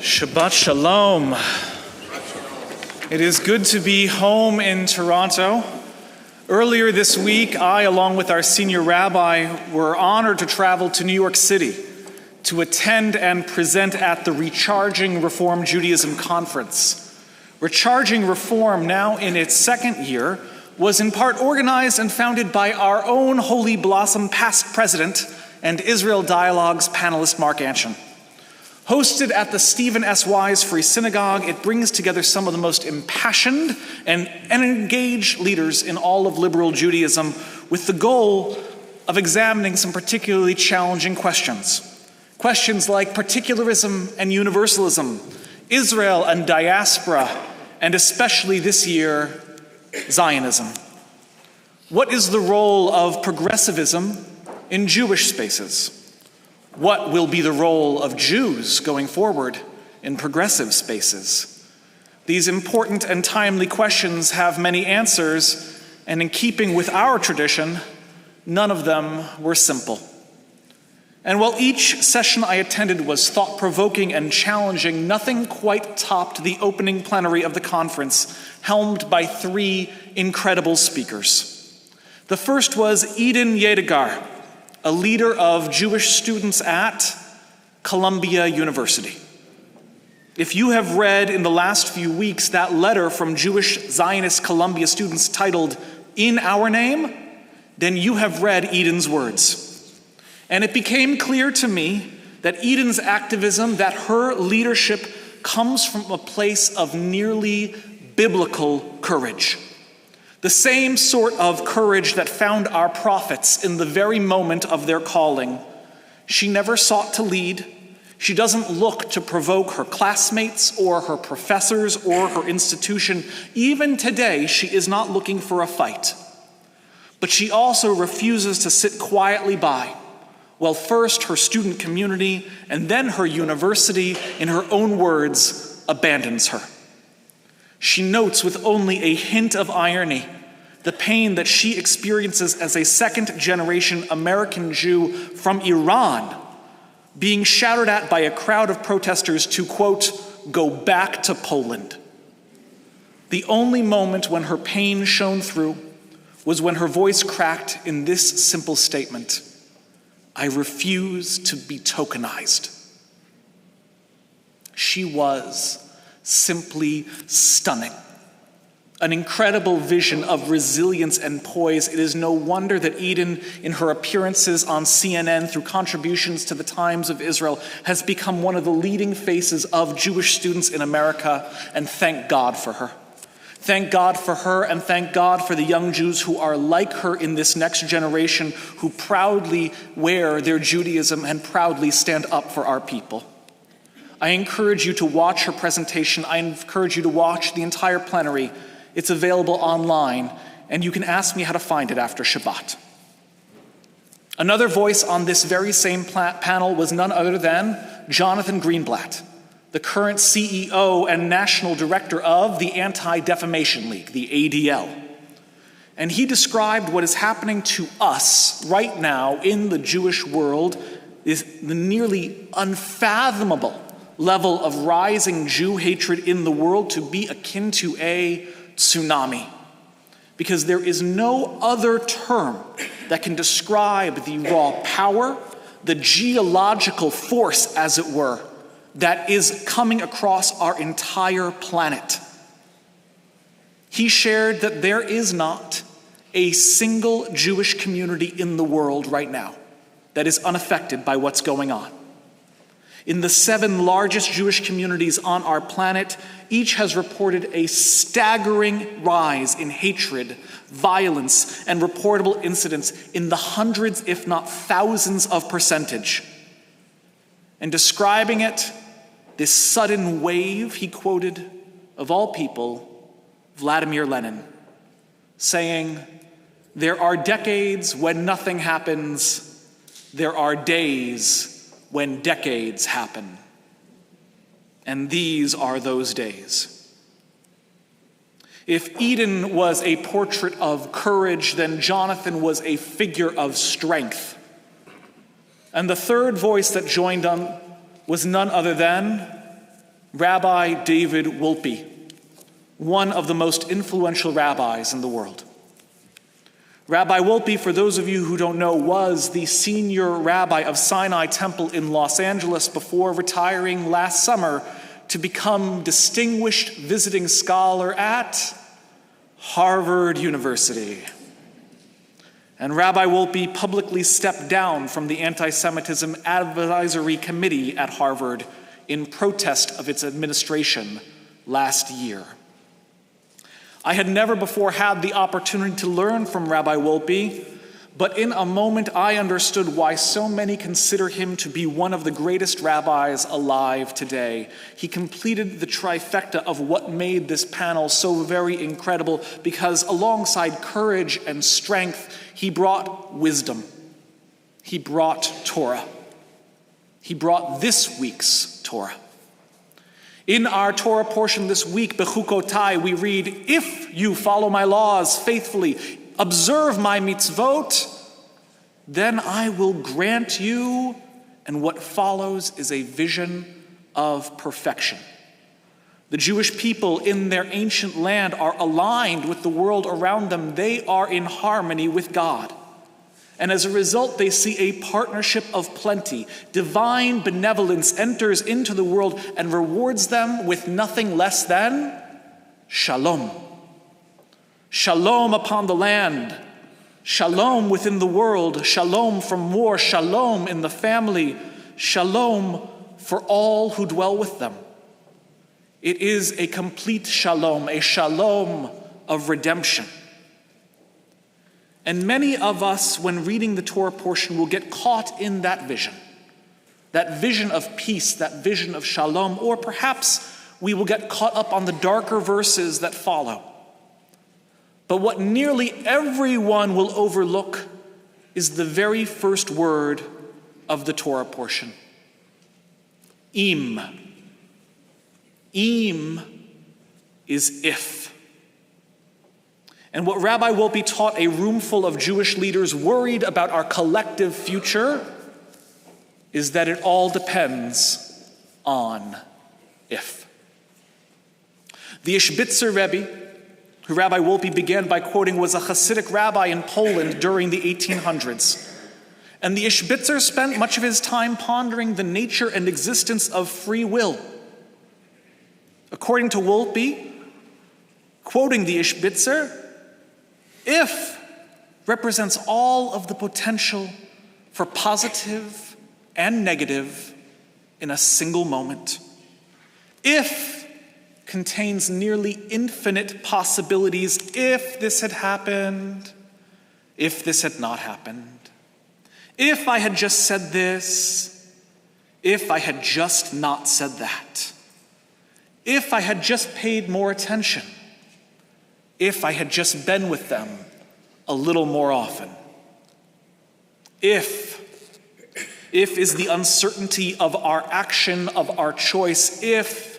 Shabbat Shalom. It is good to be home in Toronto. Earlier this week, I, along with our senior rabbi, were honored to travel to New York City to attend and present at the Recharging Reform Judaism Conference. Recharging Reform, now in its second year, was in part organized and founded by our own Holy Blossom past president and Israel Dialogue's panelist Mark Anshin. Hosted at the Stephen S. Wise Free Synagogue, it brings together some of the most impassioned and engaged leaders in all of liberal Judaism with the goal of examining some particularly challenging questions. Questions like particularism and universalism, Israel and diaspora, and especially this year, Zionism. What is the role of progressivism in Jewish spaces? What will be the role of Jews going forward in progressive spaces? These important and timely questions have many answers, and in keeping with our tradition, none of them were simple. And while each session I attended was thought-provoking and challenging, nothing quite topped the opening plenary of the conference, helmed by three incredible speakers. The first was Eden Yedegar, a leader of Jewish students at Columbia University. If you have read in the last few weeks that letter from Jewish Zionist Columbia students titled, "In Our Name," then you have read Eden's words. And it became clear to me that Eden's activism, that her leadership comes from a place of nearly biblical courage. The same sort of courage that found our prophets in the very moment of their calling. She never sought to lead. She doesn't look to provoke her classmates or her professors or her institution. Even today, she is not looking for a fight. But she also refuses to sit quietly by, while first her student community and then her university, in her own words, abandons her. She notes with only a hint of irony the pain that she experiences as a second-generation American Jew from Iran, being shouted at by a crowd of protesters to, quote, "go back to Poland." The only moment when her pain shone through was when her voice cracked in this simple statement: "I refuse to be tokenized." She was simply stunning. An incredible vision of resilience and poise. It is no wonder that Eden, in her appearances on CNN through contributions to the Times of Israel, has become one of the leading faces of Jewish students in America, and thank God for her. Thank God for her, and thank God for the young Jews who are like her in this next generation, who proudly wear their Judaism and proudly stand up for our people. I encourage you to watch her presentation. I encourage you to watch the entire plenary. It's available online, and you can ask me how to find it after Shabbat. Another voice on this very same panel was none other than Jonathan Greenblatt, the current CEO and national director of the Anti-Defamation League, the ADL. And he described what is happening to us right now in the Jewish world is the nearly unfathomable level of rising Jew hatred in the world to be akin to a tsunami. Because there is no other term that can describe the raw power, the geological force, as it were, that is coming across our entire planet. He shared that there is not a single Jewish community in the world right now that is unaffected by what's going on. In the 7 largest Jewish communities on our planet, each has reported a staggering rise in hatred, violence, and reportable incidents in the hundreds, if not thousands, of percentage. And describing it, this sudden wave, he quoted, of all people, Vladimir Lenin, saying, "There are decades when nothing happens. There are days when decades happen. And these are those days." If Eden was a portrait of courage, then Jonathan was a figure of strength. And the third voice that joined them was none other than Rabbi David Wolpe, one of the most influential rabbis in the world. Rabbi Wolpe, for those of you who don't know, was the senior rabbi of Sinai Temple in Los Angeles before retiring last summer to become distinguished visiting scholar at Harvard University. And Rabbi Wolpe publicly stepped down from the Anti-Semitism Advisory Committee at Harvard in protest of its administration last year. I had never before had the opportunity to learn from Rabbi Wolpe, but in a moment I understood why so many consider him to be one of the greatest rabbis alive today. He completed the trifecta of what made this panel so very incredible, because alongside courage and strength, he brought wisdom. He brought Torah. He brought this week's Torah. In our Torah portion this week, Bechukotai, we read, "If you follow my laws faithfully, observe my mitzvot, then I will grant you," and what follows is a vision of perfection. The Jewish people in their ancient land are aligned with the world around them. They are in harmony with God. And as a result, they see a partnership of plenty. Divine benevolence enters into the world and rewards them with nothing less than shalom. Shalom upon the land. Shalom within the world. Shalom from war. Shalom in the family. Shalom for all who dwell with them. It is a complete shalom, a shalom of redemption. And many of us, when reading the Torah portion, will get caught in that vision of peace, that vision of shalom, or perhaps we will get caught up on the darker verses that follow. But what nearly everyone will overlook is the very first word of the Torah portion. Im. Im is if. And what Rabbi Wolpe taught a room full of Jewish leaders worried about our collective future is that it all depends on if. The Ishbitzer Rebbe, who Rabbi Wolpe began by quoting, was a Hasidic rabbi in Poland during the 1800s. And the Ishbitzer spent much of his time pondering the nature and existence of free will. According to Wolpe, quoting the Ishbitzer, if represents all of the potential for positive and negative in a single moment. If contains nearly infinite possibilities. If this had happened, if this had not happened, if I had just said this, if I had just not said that, if I had just paid more attention, if I had just been with them a little more often. If is the uncertainty of our action, of our choice. If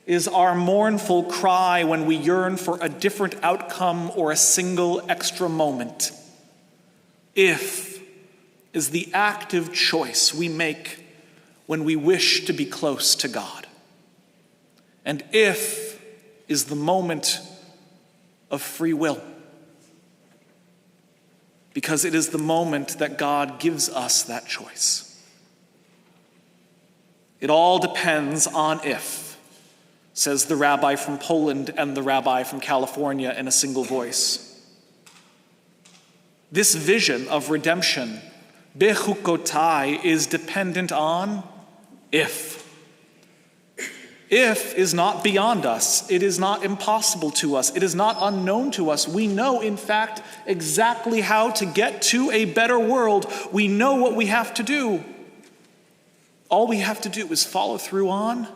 is our mournful cry when we yearn for a different outcome or a single extra moment. If is the active choice we make when we wish to be close to God. And if is the moment of free will, because it is the moment that God gives us that choice. It all depends on if, says the rabbi from Poland and the rabbi from California in a single voice. This vision of redemption, bechukotai, is dependent on if. If is not beyond us. It is not impossible to us. It is not unknown to us. We know, in fact, exactly how to get to a better world. We know what we have to do. All we have to do is follow through on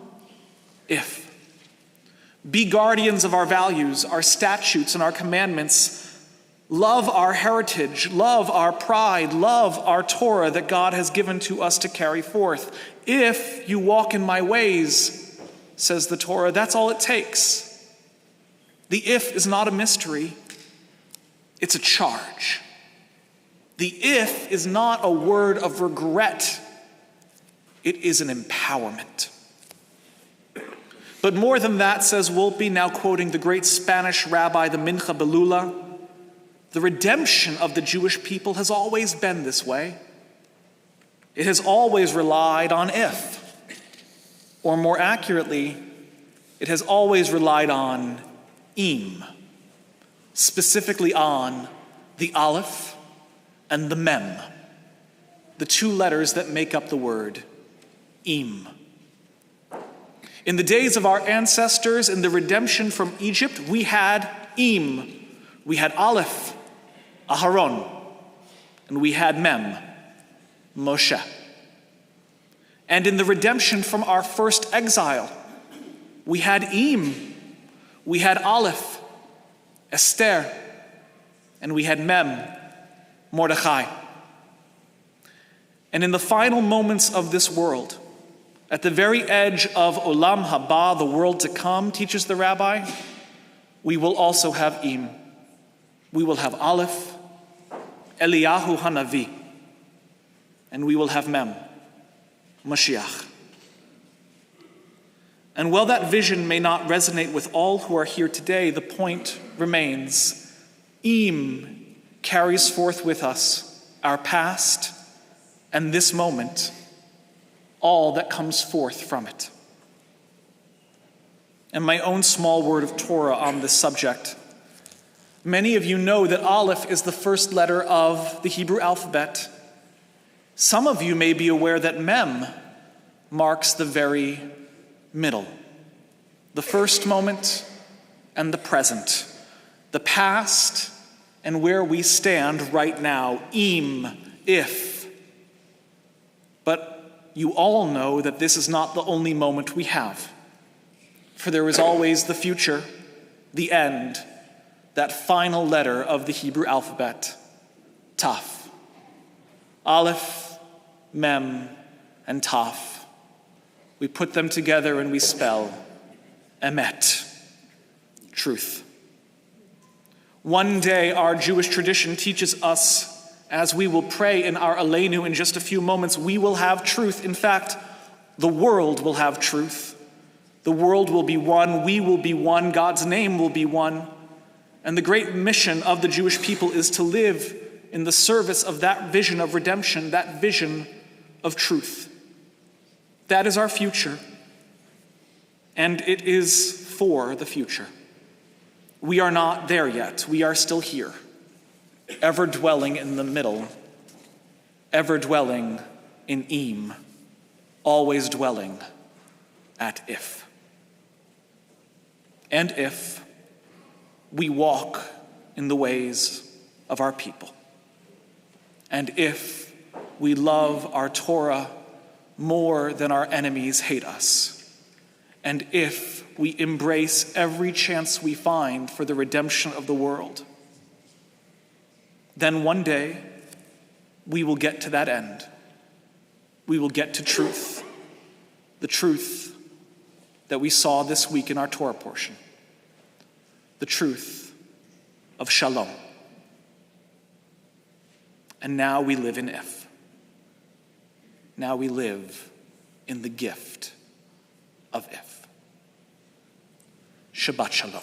if. Be guardians of our values, our statutes, and our commandments. Love our heritage, love our pride, love our Torah that God has given to us to carry forth. If you walk in my ways, says the Torah, that's all it takes. The if is not a mystery, it's a charge. The if is not a word of regret, it is an empowerment. But more than that, says Wolpe, now quoting the great Spanish rabbi, the Mincha Belula, the redemption of the Jewish people has always been this way. It has always relied on if, or more accurately, it has always relied on im, specifically on the aleph and the mem, the two letters that make up the word im. In the days of our ancestors, in the redemption from Egypt, we had im, we had aleph, Aharon, and we had mem, Moshe. And in the redemption from our first exile, we had im, we had aleph, Esther, and we had mem, Mordechai. And in the final moments of this world, at the very edge of Olam Haba, the world to come, teaches the rabbi, we will also have im. We will have aleph, Eliyahu Hanavi, and we will have mem, Mashiach. And while that vision may not resonate with all who are here today, the point remains. Im carries forth with us our past and this moment, all that comes forth from it. And my own small word of Torah on this subject. Many of you know that Aleph is the first letter of the Hebrew alphabet. Some of you may be aware that Mem marks the very middle, the first moment and the present, the past and where we stand right now, im, if. But you all know that this is not the only moment we have, for there is always the future, the end, that final letter of the Hebrew alphabet, Taf. Aleph, Mem, and Taf. We put them together and we spell Emet, truth. One day our Jewish tradition teaches us, as we will pray in our Aleinu in just a few moments, we will have truth. In fact, the world will have truth. The world will be one, we will be one, God's name will be one. And the great mission of the Jewish people is to live in the service of that vision of redemption, that vision of truth. That is our future, and it is for the future. We are not there yet. We are still here, ever dwelling in the middle, ever dwelling in im, always dwelling at if. And if we walk in the ways of our people, and if we love our Torah more than our enemies hate us, and if we embrace every chance we find for the redemption of the world, then one day we will get to that end. We will get to truth, the truth that we saw this week in our Torah portion, the truth of Shalom. And now we live in if. Now we live in the gift of if. Shabbat Shalom.